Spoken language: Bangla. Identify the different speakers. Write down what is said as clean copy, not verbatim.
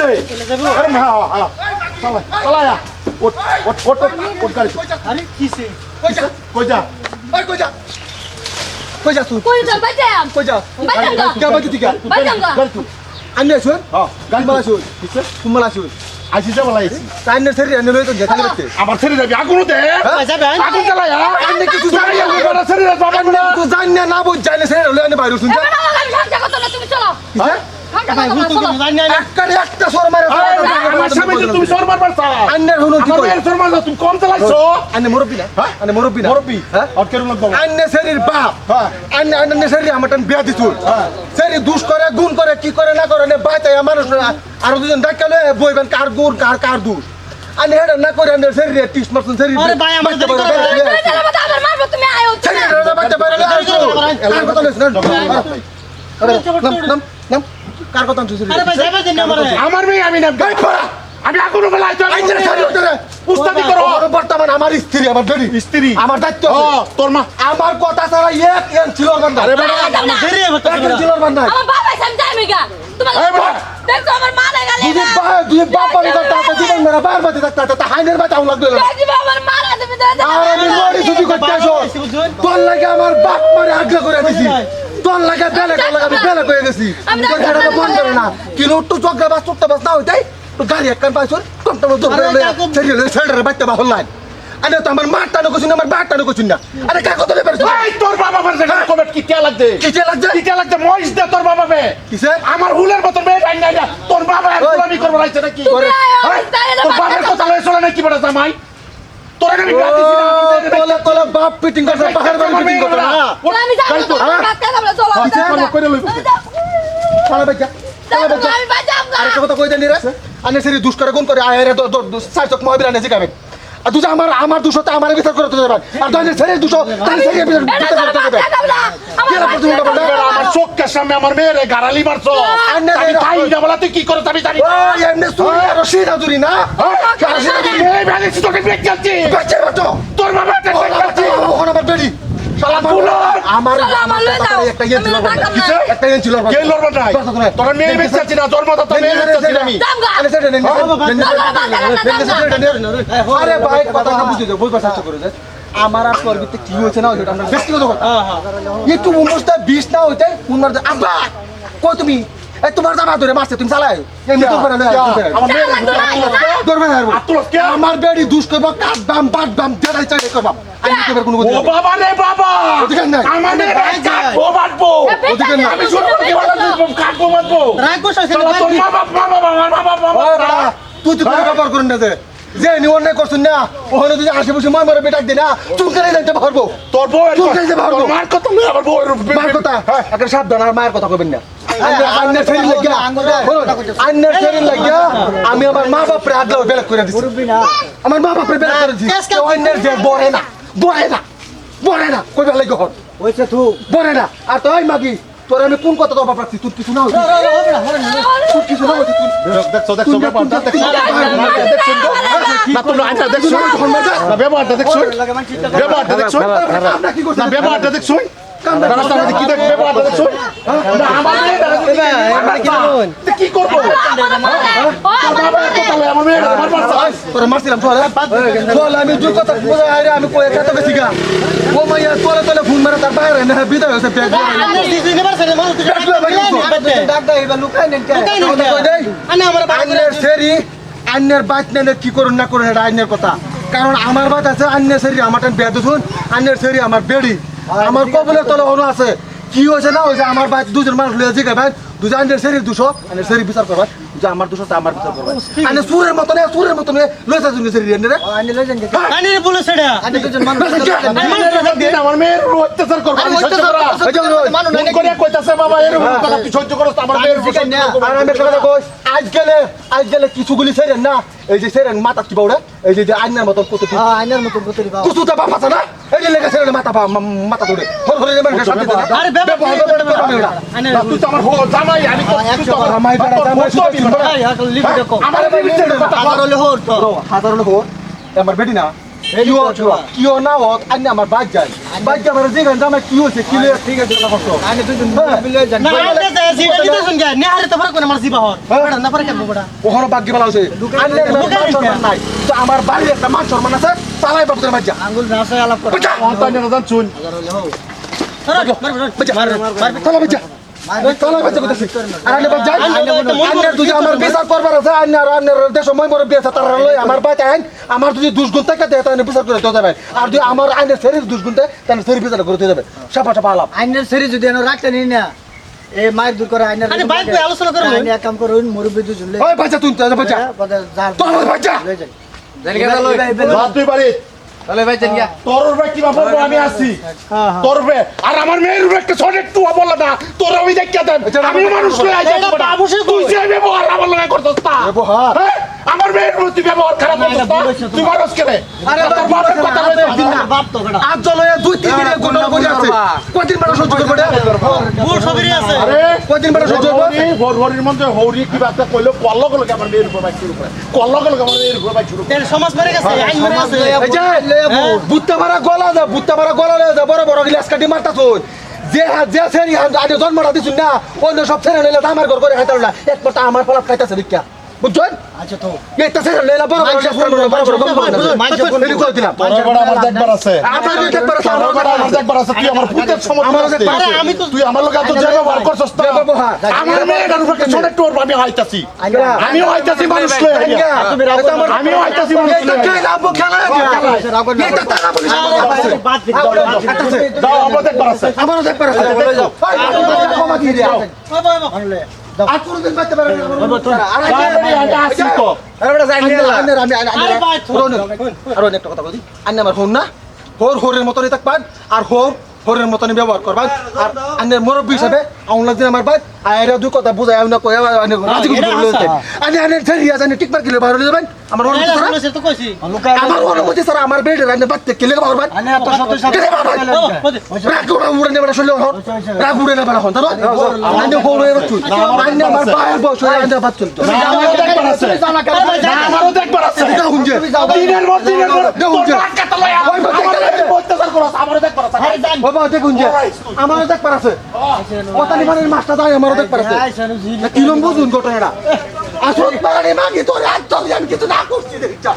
Speaker 1: রে আরে না চালা চালা ওট ওট ওট ওট গাড়ি
Speaker 2: আরে কিসে
Speaker 1: কই যা
Speaker 3: কই যা তুই
Speaker 4: কই যা বাজাম
Speaker 3: কই যা
Speaker 4: বাজাম গা
Speaker 3: কে বাজে তুই
Speaker 4: বাজাম গা
Speaker 1: গাড়ি তুই
Speaker 3: আন্নে শুন
Speaker 1: হ্যাঁ গাড়ি
Speaker 3: কুম্বালা শুন
Speaker 1: কিসে
Speaker 3: কুম্বালা শুন
Speaker 1: আইছি যা বলা আইছি
Speaker 3: তাইনের সেরি আন্নে লই তো গেছে দেখতে
Speaker 1: আমার ছেড়ে যাবি আগুন দে
Speaker 2: যাবে
Speaker 1: আগুন জ্বালা
Speaker 3: আন্নে কিছু জানি না
Speaker 1: আমার ছেড়ে যাবি বাবা না
Speaker 3: তুই জানি না বুঝ জানি না সেরি লই আন্নে বাইরে শুন যা
Speaker 4: এবার আমি ঝাঁঝা কত না তুমি চলো
Speaker 1: হ্যাঁ
Speaker 2: ভাই ভূত তো জানি না
Speaker 3: একটা সর মারে
Speaker 1: আমার সামনে তুমি সর মারবার চাও
Speaker 3: আন্নের হুন কি
Speaker 1: আমার
Speaker 3: কই
Speaker 1: এর সর মারছো তুমি কম চালাইছো
Speaker 3: আন্নে মুরব্বি না
Speaker 1: হ্যাঁ?
Speaker 3: আন্নে মুরব্বি না
Speaker 1: মুরব্বি
Speaker 3: হ্যাঁ
Speaker 1: আর কেরম লাগবে
Speaker 3: আন্নে সেরির বাপ
Speaker 1: হ্যাঁ
Speaker 3: আন্নে সেরি আমারটান বিয়া দিছুন
Speaker 1: হ্যাঁ।
Speaker 3: সেরি দুষ করে গুণ করে কি করে না করে নে বাইতায় মানুষ আর দুজন ডাকালে বইবেন কার গুণ কার দুষ আন্নে হেডা না করে আন্নে সেরি টিস মারছুন সেরি
Speaker 2: আরে ভাই, আমার
Speaker 3: বাইতে
Speaker 2: দেরি
Speaker 3: পারে,
Speaker 2: করে।
Speaker 3: বাইতে পারে।
Speaker 4: তুমি চলো আবার মারবো তুমি আয়ো
Speaker 3: সেরি হেডা বাইতে পারে না আইছো কার কথা লইছ না আরে নাম নাম কার কথা আনছো সেরি
Speaker 2: আরে ভাই যাবে দেন আমারে
Speaker 1: আমার মেয়ে আমি না
Speaker 3: গাই পড়া
Speaker 1: আমি আগুন গলাইছো
Speaker 3: আইনের সেরি উঠরে
Speaker 1: উস্তাদি করো
Speaker 3: বর্তমান আমার স্ত্রী আমার বেরি
Speaker 1: স্ত্রী
Speaker 3: আমার দায়িত্ব
Speaker 1: ও
Speaker 3: আছে।
Speaker 1: তোর মা
Speaker 3: আমার কথা ছাড়া এক এন ছিল বান্দা
Speaker 1: আরে বেটা
Speaker 2: দেরি হতে
Speaker 3: এক ছিল বান্দা
Speaker 4: আমার বাবা সামনে গা তোমার
Speaker 1: এই বাবা।
Speaker 4: দেখো আমার মা না গেলে
Speaker 3: দুই বাপ বাড়ি করতে আছে জীবন মেরা বার বাড়ি করতে আছে তা হাইনের বাচ্চা লাগবে না
Speaker 4: দেখি আমার মা না তুমি
Speaker 3: আর আমি লড়ি ছুটি করতে আসো তোর লাগে আমার বাপ মারে আগলা করে দিছি তোর লাগে বেলে আমি বেলে করে গেছি তোর ঘরে তো বন্ধ করে না কিন্তু একটু চোখে বাস চোখটা বাস না হইতাই তো গাড়ি একখান পাইছো টমটম ছেড়ে বাচ্চা বাহল নাই আরে তো আমার মার টানো কইছিস না আমার বাপ টানো কইছিস না আরে কার কথা ব্যাপার
Speaker 1: এই তোর বাবা আমার জায়গা কমেট কি কে লাগছে
Speaker 3: কিসে লাগছে
Speaker 1: কি কে লাগছে মহিষ দে তোর বাবা বে
Speaker 3: কিসে
Speaker 1: আমার হুলের মতন মেয়ে ভাই না তোর বাবা গোলামি করব রাইছে নাকি
Speaker 4: তুমি আয়ো
Speaker 1: হ্যাঁ?
Speaker 4: তাই
Speaker 1: তোর বাবার কথা লয়ে চলে নাকি বড় জামাই তোর আমি গাড়ি
Speaker 3: তোলা তোলা বাপ পিটিং করছে পাহাড় বাড়ি পিটিং করছে না
Speaker 4: আমি যাবো তোমার কাছে আমরা চলো
Speaker 1: করে লইব
Speaker 3: চালা বাচ্চা চালা বাচ্চা
Speaker 4: আমি বাজাম গা
Speaker 3: আরে কথা কই জানি রে আনে সেরি দুষ করে গুণ করে আয়রে চার চক মহাবীর আনে শিখাবেন আর তুই আমার দুশোতে আমার বিচার করে তো যাবেন আর তুই সেরি দুশো তাই সেরি বিচার করতে যাবে
Speaker 1: আমার চোখের সামনে আমার মেয়েরে গারালি মারছো
Speaker 3: আন্নে
Speaker 1: আমি তাই না বলা তুই কি করছ আমি জানি না
Speaker 3: ওই এমনি সুরি আর সিনা দুরি না
Speaker 1: এই ভ্যালিস তোকে বেচ যাচ্ছি
Speaker 3: বাচ্চা বাচ্চা
Speaker 1: তোর বাবা একটা চেক করছি
Speaker 3: ওখানে আমার বেরি
Speaker 1: শালা কুলো
Speaker 3: আমার
Speaker 4: চলো, আমার লয়ে যাও।
Speaker 3: একটা ইয়ে ছিল
Speaker 4: আমি রাখলাম না।
Speaker 3: একটা ইয়ে ছিল
Speaker 1: কে লড়বা নাই তোর মেয়ে বেচ যাচ্ছি না জন্মদাতা মেয়ে বেচ যাচ্ছি আমি
Speaker 3: আরে সেটা নেন আরে ভাই কথা না বুঝে যাও বুঝবার চেষ্টা করে আমার আর তোর ভিতরে কি হয়েছে না হয়েছে আমরা ব্যক্তিগত কথা একটু মুমুস্তা বিষ না হইতে উনার আব্বা কই তুমি এই তোমার জামা ধরে মারছে তুমি চালায় এমনি তোর বাড়ি
Speaker 1: আমার মেয়ে
Speaker 3: ধরবে না
Speaker 1: আতুলস কে
Speaker 3: আমার বেড়ি দুষ করবো কাট দাম বাট দাম দেড়াই চাই করবো আমি তোর কোনো
Speaker 1: ও বাবা রে বাবা
Speaker 3: ওদিকে নাই।
Speaker 1: আমার মেয়ে কাটবো বাটবো
Speaker 3: ওদিকে না
Speaker 1: আমি শুনবো কি বলা কাটবো বাটবো
Speaker 2: রাখবো
Speaker 1: শালা তোর মা বাপ
Speaker 3: তুই তো কোনো ব্যাপার করেন না যে নি অন্যায় করছেন না ওখানে যদি আশেপাশে মই মরে বেটাক দে না চুলকারে যাইতে পারবো
Speaker 1: তোর বউ
Speaker 3: চুলকারে যাইতে পারবো
Speaker 1: মার কথা না আমার বউ
Speaker 3: মায়ের কথা একটা সাবধান আর মায়ের কথা কবেন না আন্নের শরীর লাগিয়া আন্নের শরীর লাগিয়া আমি আমার মা বাপরে আগলাও বেলেগ করে দিচ্ছি আমার মা বাপরে বেলেগ করে দিচ্ছি অন্যের যে বরে না কই বেলেগ হন
Speaker 2: ওইছে তু
Speaker 3: বরে না আর তো ওই মাগি তোর আমি কোন কথা তো বাপ রাখছি তোর কিছু না হইছে তোর কিছু না হইছে
Speaker 1: দেখছো ব্যাপারটা দেখছো না তুমি আইনা দেখছো না ব্যাপারটা দেখছো ব্যাপারটা দেখছো
Speaker 3: আমরা কি করছি
Speaker 1: না ব্যাপারটা দেখছো রাস্তার মধ্যে কি দেখ ব্যাপারটা দেখছো না আমার কি করবো আমার মেয়ে
Speaker 3: তোরা মারছিলাম চল আমি দুই কথা বোঝা আরে আমি কই একা তো বেশি গা ও মাইয়া তোলে তোলে ফোন মারা তার বাইরে না বিদায় হইছে ব্যাগ আন্নের সেরি আন্নের বাইক নেনে কি করুন না করুন এটা আন্নের কথা কারণ আমার বাত আছে আন্নের সেরি আমার বেদ শুন আন্নের সেরি আমার বেড়ি আমার কবলের তলে অনু আছে কি হয়েছে না হয়েছে আমার বাইক দুজন মানুষ লয়ে জিগে ভাই দুজন আন্নের সেরির দুশো আন্নের সেরি বিচার করবা যে আমার দুশো আমার বিচার করবা আন্নে সুরের মতনে লইছে জুনি সেরি রে আন্নে লই যান
Speaker 2: কানে বলে সেটা
Speaker 3: আন্নে দুজন মানুষ
Speaker 1: আমার মেয়ের অত্যাচার করবো মানুষ করে কইতাছে বাবা এরকম কথা তুই সহ্য করছ আমার মেয়ের
Speaker 3: আর আমি একটা কথা কই আজ গেলে কিছুগুলি সেরেন না এই যে সেরেন মাথা কি বাউড়া এই যে আইনার মতন কত
Speaker 2: আইনার মতো গতরি বাবা
Speaker 3: কুসুটা বাপ আছে না এই যে লেগে সেরেন মাথা ধরে হরে যেমন শান্তি দেনা
Speaker 2: আরে ব্যাপার আইনার
Speaker 1: তুই তো আমার জামাই আমি তো
Speaker 3: জামাই বেটা জামাই
Speaker 2: লিভ দেখো
Speaker 1: আমার
Speaker 3: হাজার হলে হোর আমার বেটি না কিও না হোক আইনে আমার বাদ যায় বাদ যায় আমার যেখানে জামা কি হয়েছে কি লয়ে ঠিক আছে কথা করছো
Speaker 2: না আইনে তো জিবা দিতে শুন গে নে হারে তো ফারক করে মার জিবা হর বড়া না পারে কেন বড়া
Speaker 3: ওহর ভাগ্য ভালো আছে আইনের মান সম্মান নাই তো আমার বাড়ির একটা মান সম্মান আছে চালাই বাপ তোর বাদ যা
Speaker 2: আঙ্গুল রাসে আলাপ করে
Speaker 1: অন্তর নিয়ে যান শুন
Speaker 3: তালা বাদ যা তালা বাদ যা কইতাছি আর আইনে বাদ যায় আইনের তুই আমার বিচার করবার আছে আইনের দেশ মই বড় বিয়া তার লই আমার বাদ আইন আমার যদি দুষ্গুণ থাকে দেয় তাহলে বিচার করে দেওয়া যাবে আর যদি আমার আইনের শরীর দুষ্গুণ থাকে তাহলে শরীর বিচার করে দেওয়া যাবে সাপা সাপা আলাপ
Speaker 2: আইনের শরীর যদি এনে রাখতে নি না এ মায়ের দূর করে আইনের আরে বাইক কই আলোচনা করব আইনে এক কাম করুন মুরব্বি দুজুলে
Speaker 3: ওই বাচ্চা তুই বাচ্চা তোর বাচ্চা
Speaker 1: তুই বাড়ি তোর ভাই কি বাবা আমি আছি তোর ভাই আর আমার মেয়ের ভাই একটা ছোট একটু বললা না তোর আমি দেখিয়া দেন আমি মানুষ লই আইছি তুই যে ব্যবহার আমার লগে করছস তা
Speaker 3: ব্যবহার?
Speaker 1: হ্যাঁ? আমার মেয়ের প্রতি ব্যবহার খারাপ করছস তা তুই মানুষ কেনে
Speaker 3: আরে
Speaker 1: তোর বাপের কথা বলছিস না
Speaker 2: বাপ তো গড়া
Speaker 3: আজ জলে 2-3 দিনের কোন বলে আছে কয়দিন বড় সহ্য করবে
Speaker 2: ভুল সবই আছে
Speaker 1: আরে
Speaker 3: কয়দিন বড় সহ্য করবে
Speaker 1: ভোরের মধ্যে হৌরি কি বাচ্চা কইলো কল্লক লগে আমার মেয়ের উপর বাইক শুরু করে কল্লক লগে আমার মেয়ের উপর বাইক শুরু করে
Speaker 2: তেল সমাজ মেরে গেছে আইন মেরে গেছে
Speaker 3: এই যে বুত্তা মারা গলা লয়ে যা বড় বড় গ্লাস কাটি মারতাছ যে সেরি আগে জন্মটা দিছুন না অন্য সব ছেড়ে নিলে আমার ঘর করে খাইতার না একমাত্র আমার ফলাপ খাইতাছে ভিক্ষা বুঝছেন
Speaker 2: আচ্ছা তো
Speaker 3: এইটা ছেড়ে নিলে বড় বড় গ্লাস কাটি বড় বড় গম দিলাম
Speaker 1: তোর বড় আমার দেখবার আছে
Speaker 3: আমার দেখবার আছে
Speaker 1: তোর বড় আমার দেখবার আছে তুই আমার পুতের সমস্যা
Speaker 3: আমার দেখবার আছে।
Speaker 1: আমি তো তুই আমার লগে এত যে ব্যবহার করছস তা
Speaker 3: ব্যবহার।
Speaker 1: আমার মেয়েটার উপর একটা ছোট একটু ওর আমি হইতাছি আমিও হইতাছি মানুষ লই আমিও হইতাছি মানুষ লই
Speaker 3: কে লাভ খেলা এটা টাকা পুলিশ
Speaker 2: বাদ
Speaker 1: যাও আমার দেখবার আছে
Speaker 3: আমারও দেখবার আছে ক্ষমা দিয়ে দাও
Speaker 2: বাবা বাবা
Speaker 3: আর কোনদিন বাইতে পারবে না
Speaker 1: বাড়ি আগে আসি তো
Speaker 3: আরো একটা কথা বলি আন্নে আমার হন না হোরের মতনই থাকবেন আর হোরের মতনই ব্যবহার করবেন আর আন্নের মুরব্বী হিসাবে আউন লাগছে আমার বাদ আয়রা দুই কথা বুঝাই না কই রাজি করে বলতে আন্নে আন্নের ঠেরিয়া জানি ঠিক পার কিলো বাইরে যাবেন আমার অনুমতি ছাড়া
Speaker 2: তো কইছি
Speaker 3: আমার অনুমতি ছাড়া আমার বেডে আন্নে বাদ কিলে পারবেন
Speaker 2: আনে এত শত
Speaker 3: রাগ উড়ে নেবে শুনলে হন রাগ উড়ে নেবে হন তারো আন্নে হোরে বাচ্চু আন্নে আমার বাইরে বসে আন্নে বাচ্চু
Speaker 1: আমারও দেখবার আছে আমারও দেখবার আছে
Speaker 3: এটা হুনজে
Speaker 1: দিনের পর তোর টাকা তো লয় অত্যাচার করছ আমারও দেখবার আছে
Speaker 3: বাবা দেখুন যে আমারও দেখবার আছে কথা নিবানের মাছটা যায় আমারও দেখবার আছে কিলম বুঝুন ঘটনাটা আসল মানে মাগি তোর একদম জানি কিছু না করছি দেখছা